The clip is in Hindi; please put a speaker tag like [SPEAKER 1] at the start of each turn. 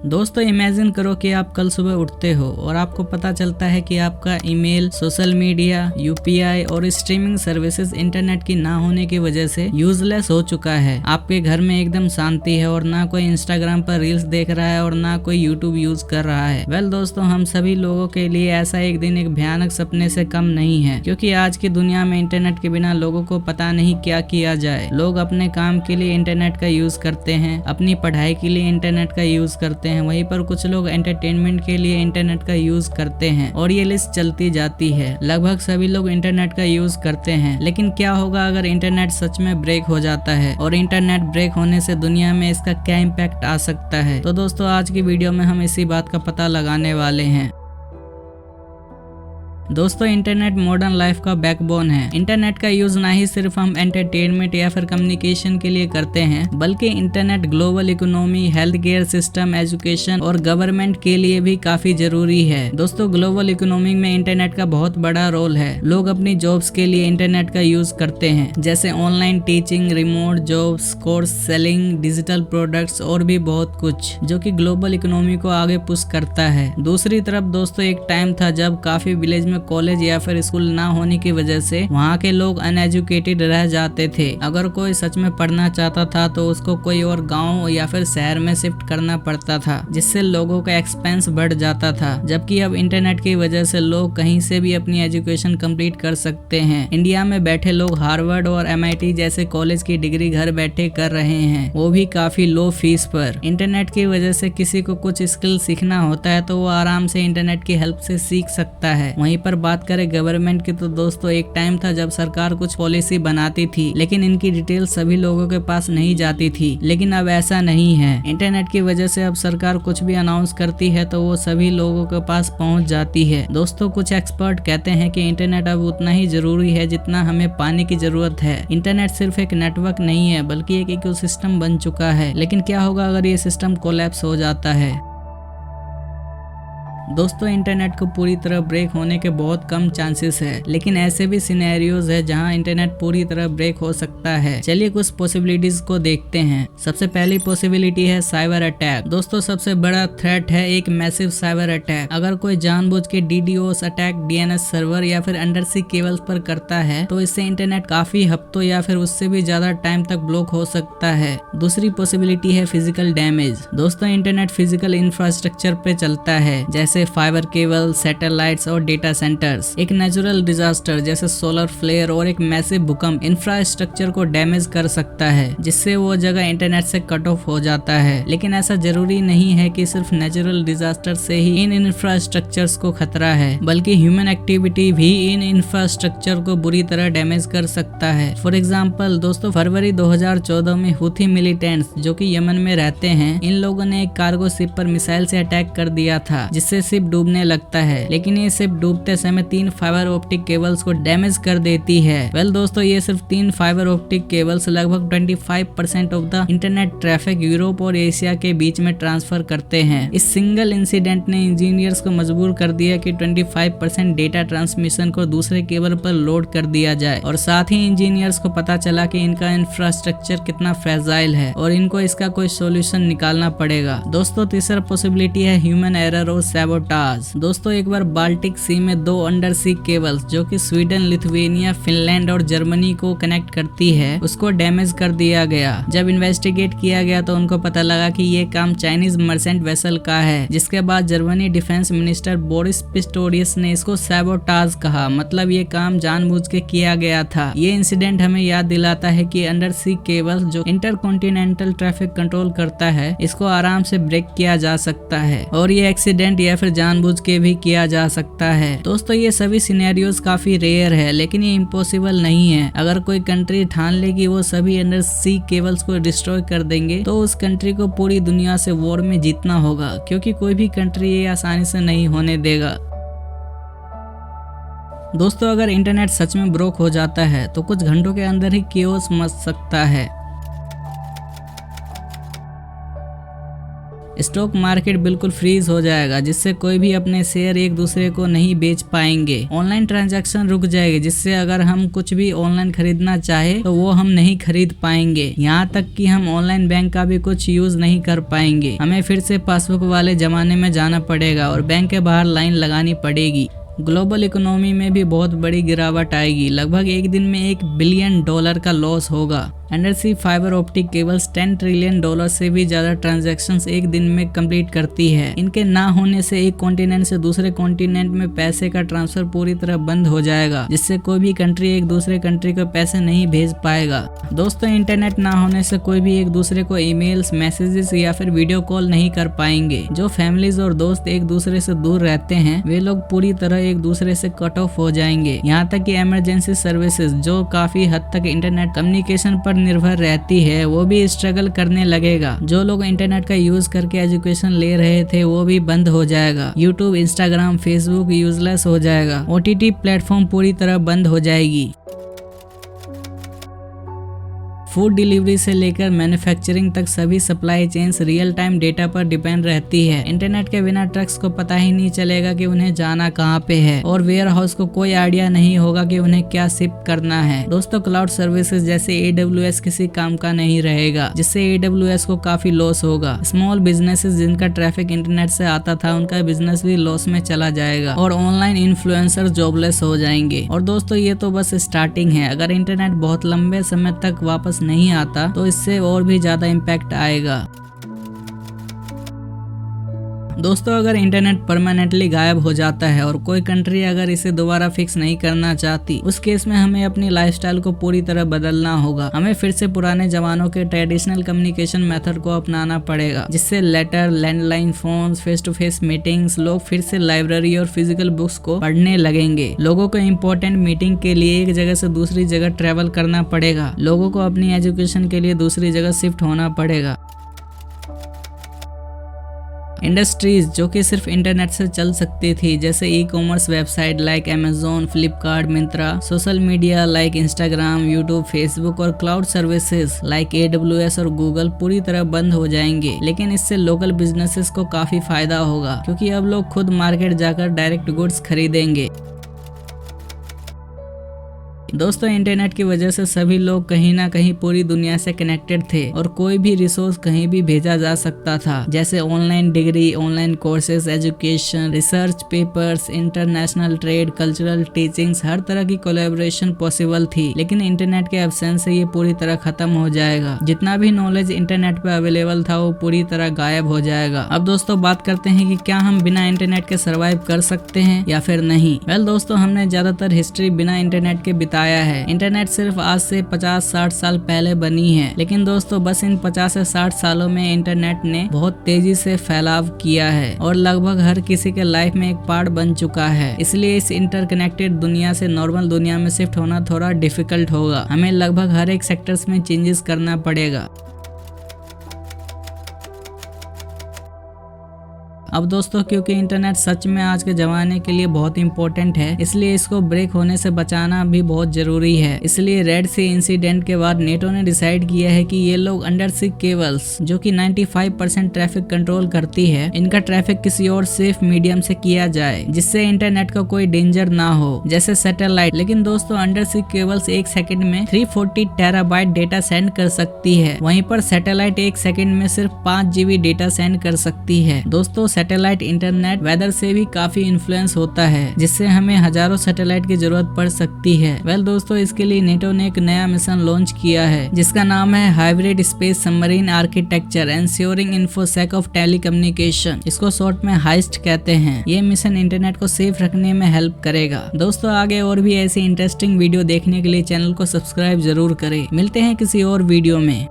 [SPEAKER 1] दोस्तों इमेजिन करो कि आप कल सुबह उठते हो और आपको पता चलता है कि आपका ईमेल, सोशल मीडिया, यूपीआई और स्ट्रीमिंग सर्विसेज इंटरनेट की ना होने की वजह से यूजलेस हो चुका है। आपके घर में एकदम शांति है और ना कोई इंस्टाग्राम पर रील्स देख रहा है और ना कोई यूट्यूब यूज कर रहा है। वेल दोस्तों, हम सभी लोगों के लिए ऐसा एक दिन एक भयानक सपने से कम नहीं है, क्योंकि आज की दुनिया में इंटरनेट के बिना लोगों को पता नहीं क्या किया जाए। लोग अपने काम के लिए इंटरनेट का यूज करते हैं, अपनी पढ़ाई के लिए इंटरनेट का यूज करते हैं, वहीं पर कुछ लोग एंटरटेनमेंट के लिए इंटरनेट का यूज करते हैं और ये लिस्ट चलती जाती है। लगभग सभी लोग इंटरनेट का यूज करते हैं, लेकिन क्या होगा अगर इंटरनेट सच में ब्रेक हो जाता है, और इंटरनेट ब्रेक होने से दुनिया में इसका क्या इम्पैक्ट आ सकता है। तो दोस्तों आज की वीडियो में हम इसी बात का पता लगाने वाले हैं। दोस्तों इंटरनेट मॉडर्न लाइफ का बैकबोन है। इंटरनेट का यूज ना ही सिर्फ हम एंटरटेनमेंट या फिर कम्युनिकेशन के लिए करते हैं, बल्कि internet global economy, health care system, education और गवर्नमेंट के लिए भी काफी जरूरी है। दोस्तों ग्लोबल इकोनॉमी में इंटरनेट का बहुत बड़ा रोल है। लोग अपनी जॉब्स के लिए इंटरनेट का यूज करते हैं, जैसे online teaching, remote jobs, course selling, digital products और भी बहुत कुछ, जो कि ग्लोबल इकोनॉमी को आगे पुश करता है। दूसरी तरफ दोस्तों एक टाइम था जब काफी विलेज में कॉलेज या फिर स्कूल ना होने की वजह से वहाँ के लोग अनएजुकेटेड रह जाते थे। अगर कोई सच में पढ़ना चाहता था तो उसको कोई और गांव या फिर शहर में शिफ्ट करना पड़ता था, जिससे लोगों का एक्सपेंस बढ़ जाता था। जबकि अब इंटरनेट की वजह से लोग कहीं से भी अपनी एजुकेशन कंप्लीट कर सकते हैं। इंडिया में बैठे लोग हार्वर्ड और MIT जैसे कॉलेज की डिग्री घर बैठे कर रहे हैं, वो भी काफी लो फीस पर। इंटरनेट की वजह से किसी को कुछ स्किल सीखना होता है तो वो आराम से इंटरनेट की हेल्प से सीख सकता है। वहीं पर बात करें गवर्नमेंट की, तो दोस्तों एक टाइम था जब सरकार कुछ पॉलिसी बनाती थी, लेकिन इनकी डिटेल सभी लोगों के पास नहीं जाती थी। लेकिन अब ऐसा नहीं है। इंटरनेट की वजह से अब सरकार कुछ भी अनाउंस करती है तो वो सभी लोगों के पास पहुंच जाती है। दोस्तों कुछ एक्सपर्ट कहते हैं कि इंटरनेट अब उतना ही जरूरी है जितना हमें पानी की जरूरत है। इंटरनेट सिर्फ एक नेटवर्क नहीं है, बल्कि एक इकोसिस्टम बन चुका है। लेकिन क्या होगा अगर ये सिस्टम कोलैप्स हो जाता है? दोस्तों इंटरनेट को पूरी तरह ब्रेक होने के बहुत कम चांसेस है, लेकिन ऐसे भी सिनेरियोज है जहां इंटरनेट पूरी तरह ब्रेक हो सकता है। चलिए कुछ पॉसिबिलिटीज को देखते हैं। सबसे पहली पॉसिबिलिटी है साइबर अटैक। दोस्तों सबसे बड़ा थ्रेट है एक मैसिव साइबर अटैक। अगर कोई जानबूझ के DDoS अटैक DNS सर्वर या फिर अंडरसी केबल्स पर करता है तो इससे इंटरनेट काफी हफ्तों या फिर उससे भी ज्यादा टाइम तक ब्लॉक हो सकता है। दूसरी पॉसिबिलिटी है फिजिकल डैमेज। दोस्तों इंटरनेट फिजिकल इंफ्रास्ट्रक्चर पे चलता है, जैसे फाइबर केबल, सैटेलाइट्स और डेटा सेंटर्स। एक नेचुरल डिजास्टर जैसे सोलर फ्लेयर और एक मैसिव भूकंप इंफ्रास्ट्रक्चर को डैमेज कर सकता है, जिससे वो जगह इंटरनेट से कट ऑफ हो जाता है। लेकिन ऐसा जरूरी नहीं है कि सिर्फ नेचुरल डिजास्टर से ही इन इंफ्रास्ट्रक्चर्स को खतरा है, बल्कि ह्यूमन एक्टिविटी भी इन इंफ्रास्ट्रक्चर को बुरी तरह डैमेज कर सकता है। फॉर एग्जाम्पल दोस्तों फरवरी 2014 में हुथी मिलिटेंट्स जो कि यमन में रहते हैं, इन लोगों ने एक कार्गो शिप पर मिसाइल से अटैक कर दिया था, जिससे शिप डूबने लगता है। लेकिन ये शिप डूबते समय 3 फाइबर ऑप्टिक केबल्स को डैमेज कर देती है। वेल दोस्तों ये सिर्फ 3 फाइबर ऑप्टिक केबल्स लगभग 25% of the internet traffic Europe और एशिया के बीच में ट्रांसफर करते हैं। इस सिंगल इंसिडेंट ने इंजीनियर्स को मजबूर कर दिया कि 25% डेटा ट्रांसमिशन को दूसरे केबल पर लोड कर दिया जाए, और साथ ही इंजीनियर्स को पता चला कि इनका इंफ्रास्ट्रक्चर कितना फ्रेजाइल है और इनको इसका कोई सोल्यूशन निकालना पड़ेगा। दोस्तों तीसरा पॉसिबिलिटी है ह्यूमन एरर और सैबोटाज। दोस्तों एक बार बाल्टिक सी में 2 अंडर सी केबल्स जो कि स्वीडन, लिथुआनिया, फिनलैंड और जर्मनी को कनेक्ट करती है, उसको डैमेज कर दिया गया। जब इन्वेस्टिगेट किया गया तो उनको पता लगा कि ये काम चाइनीज मर्चेंट वेसल का है, जिसके बाद Germany defence minister Boris Pistorius ने इसको सैबोटाज कहा। मतलब ये काम जानबूझ के किया गया था। ये इंसिडेंट हमें याद दिलाता है कि अंडर सी केबल्स जो इंटरकॉन्टिनेंटल ट्रैफिक कंट्रोल करता है, इसको आराम से ब्रेक किया जा सकता है, और ये एक्सीडेंट या फिर जानबूझ के भी किया जा सकता है। दोस्तों ये सभी सिनेरियोज काफी रेयर है, लेकिन ये इम्पॉसिबल नहीं है। अगर कोई कंट्री ठान ले कि वो सभी अंडर सी केबल्स को डिस्ट्रॉय कर देंगे तो उस कंट्री को पूरी दुनिया से वॉर में जीतना होगा, क्योंकि कोई भी कंट्री ये आसानी से नहीं होने देगा। दोस्तों अगर इंटरनेट सच में ब्रोक हो जाता है तो कुछ घंटों के अंदर ही केओस मच सकता है। स्टॉक मार्केट बिल्कुल फ्रीज हो जाएगा, जिससे कोई भी अपने शेयर एक दूसरे को नहीं बेच पाएंगे। ऑनलाइन ट्रांजैक्शन रुक जाएगी, जिससे अगर हम कुछ भी ऑनलाइन खरीदना चाहे तो वो हम नहीं खरीद पाएंगे। यहाँ तक कि हम ऑनलाइन बैंक का भी कुछ यूज नहीं कर पाएंगे। हमें फिर से पासबुक वाले जमाने में जाना पड़ेगा और बैंक के बाहर लाइन लगानी पड़ेगी। ग्लोबल इकोनॉमी में भी बहुत बड़ी गिरावट आएगी। लगभग एक दिन में $1 बिलियन का लॉस होगा। Undersea fibre optic cables $10 trillion से भी ज्यादा ट्रांजैक्शंस एक दिन में कंप्लीट करती है। इनके ना होने से एक कॉन्टिनेंट से दूसरे कॉन्टिनेंट में पैसे का ट्रांसफर पूरी तरह बंद हो जाएगा, जिससे कोई भी कंट्री एक दूसरे कंट्री को पैसे नहीं भेज पाएगा। दोस्तों, इंटरनेट ना होने से कोई भी एक दूसरे को ईमेल्स, मैसेजेस या फिर वीडियो कॉल नहीं कर पाएंगे। जो फैमिलीज और दोस्त एक दूसरे से दूर रहते हैं वे लोग पूरी तरह एक दूसरे से कट ऑफ हो जाएंगे। यहाँ तक कि इमरजेंसी सर्विसेज जो काफी हद तक इंटरनेट कम्युनिकेशन पर निर्भर रहती है वो भी स्ट्रगल करने लगेगा। जो लोग इंटरनेट का यूज करके एजुकेशन ले रहे थे वो भी बंद हो जाएगा। यूट्यूब, इंस्टाग्राम, फेसबुक यूजलेस हो जाएगा। OTT प्लेटफॉर्म पूरी तरह बंद हो जाएगी। फूड डिलीवरी से लेकर मैन्युफैक्चरिंग तक सभी supply chains real time data पर डिपेंड रहती है। इंटरनेट के बिना ट्रक्स को पता ही नहीं चलेगा कि उन्हें जाना कहाँ पे है और वेयर हाउस को कोई आइडिया नहीं होगा कि उन्हें क्या शिप करना है। दोस्तों, क्लाउड सर्विसेज जैसे AWS किसी काम का नहीं रहेगा, जिससे AWS को काफी लॉस होगा। स्मॉल बिजनेसेस जिनका ट्रैफिक इंटरनेट से आता था उनका बिजनेस भी लॉस में चला जाएगा और ऑनलाइन इन्फ्लुएंसर जॉबलेस हो जाएंगे। और दोस्तों, ये तो बस स्टार्टिंग है। अगर इंटरनेट बहुत लंबे समय तक वापस नहीं आता तो इससे और भी ज्यादा इम्पैक्ट आएगा। दोस्तों, अगर इंटरनेट परमानेंटली गायब हो जाता है और कोई कंट्री अगर इसे दोबारा फिक्स नहीं करना चाहती, उस केस में हमें अपनी लाइफस्टाइल को पूरी तरह बदलना होगा। हमें फिर से पुराने जमानों के ट्रेडिशनल कम्युनिकेशन मेथड को अपनाना पड़ेगा, जिससे letter, landline phones, face to face meetings, लोग फिर से लाइब्रेरी और फिजिकल बुक्स को पढ़ने लगेंगे। लोगों को इम्पोर्टेंट मीटिंग के लिए एक जगह से दूसरी जगह ट्रेवल करना पड़ेगा। लोगों को अपनी एजुकेशन के लिए दूसरी जगह शिफ्ट होना पड़ेगा। इंडस्ट्रीज जो कि सिर्फ इंटरनेट से चल सकती थी, जैसे e-commerce website like Amazon, Flipkart, Myntra, social media like Instagram, YouTube, Facebook और क्लाउड सर्विसेज लाइक AWS और गूगल पूरी तरह बंद हो जाएंगे। लेकिन इससे लोकल बिजनेसेस को काफी फायदा होगा, क्योंकि अब लोग खुद मार्केट जाकर डायरेक्ट गुड्स खरीदेंगे। दोस्तों, इंटरनेट की वजह से सभी लोग कहीं ना कहीं पूरी दुनिया से कनेक्टेड थे और कोई भी रिसोर्स कहीं भी भेजा जा सकता था, जैसे online degree, online courses, education, research papers, international trade, cultural teachings, हर तरह की कोलैबोरेशन पॉसिबल थी। लेकिन इंटरनेट के एब्सेंस से ये पूरी तरह खत्म हो जाएगा। जितना भी नॉलेज इंटरनेट पे अवेलेबल था वो पूरी तरह गायब हो जाएगा। अब दोस्तों, बात करते हैं कि क्या हम बिना इंटरनेट के सर्वाइव कर सकते हैं या फिर नहीं। वेल दोस्तों, हमने ज्यादातर हिस्ट्री बिना इंटरनेट के बिताया है। इंटरनेट सिर्फ आज से 50-60 साल पहले बनी है, लेकिन दोस्तों बस इन 50 से 60 सालों में इंटरनेट ने बहुत तेजी से फैलाव किया है और लगभग हर किसी के लाइफ में एक पार्ट बन चुका है। इसलिए इस इंटरकनेक्टेड दुनिया से नॉर्मल दुनिया में शिफ्ट होना थोड़ा डिफिकल्ट होगा। हमें लगभग हर एक सेक्टर्स में चेंजेस करना पड़ेगा। अब दोस्तों, क्योंकि इंटरनेट सच में आज के जमाने के लिए बहुत इंपॉर्टेंट है, इसलिए इसको ब्रेक होने से बचाना भी बहुत जरूरी है। इसलिए रेड सी इंसिडेंट के बाद नेटो ने डिसाइड किया है कि ये लोग अंडर सी केबल्स जो कि 95% ट्रैफिक कंट्रोल करती है, इनका ट्रैफिक किसी और सेफ मीडियम से किया जाए, जिससे इंटरनेट का कोई डेंजर ना हो, जैसे सैटेलाइट। लेकिन दोस्तों, अंडर सी केबल्स 1 सेकंड में 340 टेराबाइट डेटा सेंड कर सकती है, वहीं पर सैटेलाइट 1 सेकंड में सिर्फ 5 GB डेटा सेंड कर सकती है। दोस्तों, सैटेलाइट इंटरनेट वेदर से भी काफी इन्फ्लुएंस होता है, जिससे हमें हजारों सैटेलाइट की जरूरत पड़ सकती है। वेल दोस्तों, इसके लिए नेटो ने एक नया मिशन लॉन्च किया है, जिसका नाम है hybrid space submarine architecture ensuring InfoSec of telecommunication. इसको शॉर्ट में हाइस्ट कहते हैं। ये मिशन इंटरनेट को सेफ रखने में हेल्प करेगा। दोस्तों, आगे और भी ऐसी इंटरेस्टिंग वीडियो देखने के लिए चैनल को सब्सक्राइब जरूर करें। मिलते हैं किसी और वीडियो में।